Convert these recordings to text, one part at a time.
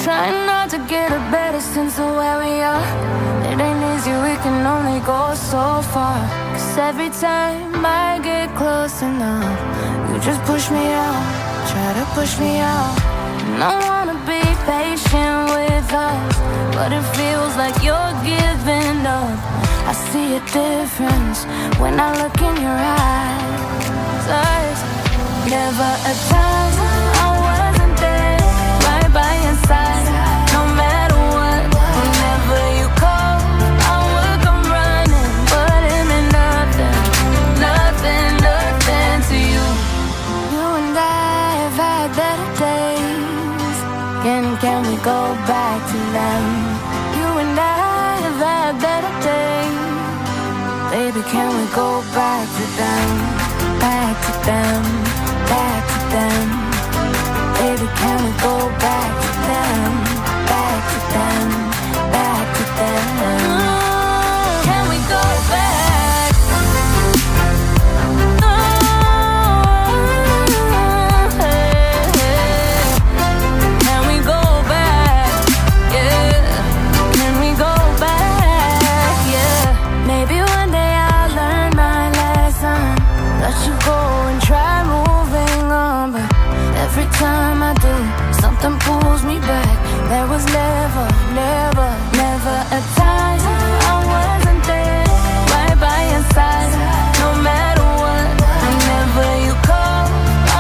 Trying not to get a better sense of where we are. It ain't easy, we can only go so far. 'Cause every time I get close enough, you just push me out, try to push me out. And I wanna be patient with us, but it feels like you're giving up. I see a difference when I look in your eyes. Never a time I wasn't there, right by your side. No matter what, whenever you call, I would come running. But it meant nothing, nothing, nothing to you. You and I have had better days. Can we go back to them? You and I have had better days. Baby, can we go back to them? Back to them, back to them. Baby, can we go back to them? Back to them, back to them. Can we go back? Can we go back? Yeah. Can we go back? Yeah. Maybe one day I'll learn my lesson. Let you go and try moving on, but every time I do, something pulls me back. There was never, never, never a time I wasn't there, right by your side. No matter what, whenever you call,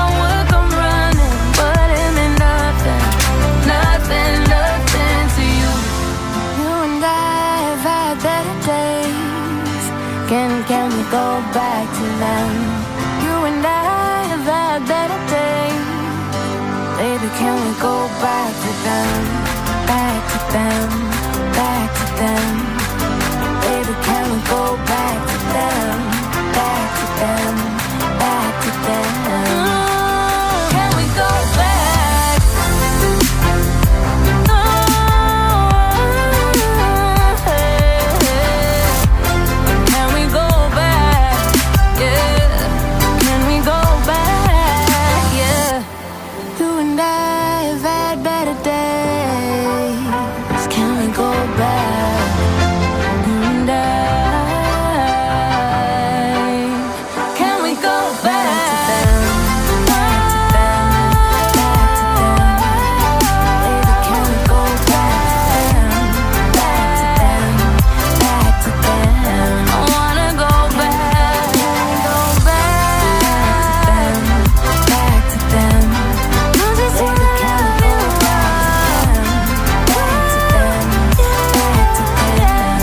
I would come running. But it meant nothing, nothing, nothing to you. You and I have had better days. Can we go back to them? You and I have had better days. Baby, can we go back to them? Back to them, back to them. Baby, can we go back to them? Back to them, back to them. Can we go back? Can we go back? Yeah. Can we go back? Yeah. You and I have had better days. Can we go back? You and I. Can we go back to them? Back to them, back to them. Baby, can we go back? Back to them, back to them. I wanna go back, go back, back to them. You just wanna be with them. Back to them, back to them.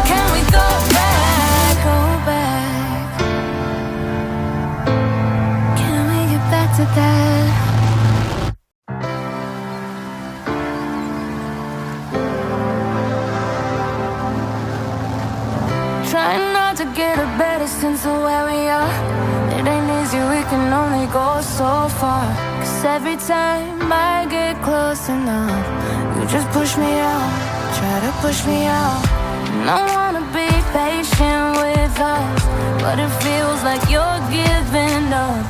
Can we go back? Go back. Can we get back to that? Trying not to get a better sense of where we are. It ain't easy, we can only go so far. 'Cause every time I get close enough, you just push me out, try to push me out. And I wanna be patient with us, but it feels like you're giving up.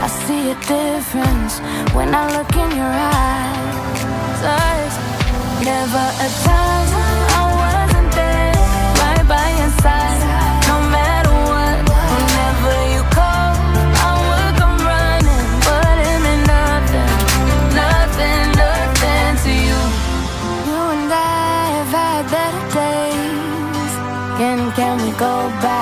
I see a difference when I look in your eyes. Never a time I wasn't there, right by your side. No matter what, whenever you call, I would come running. But it meant nothing, nothing, nothing to you. You and I have had better days. Can we go back?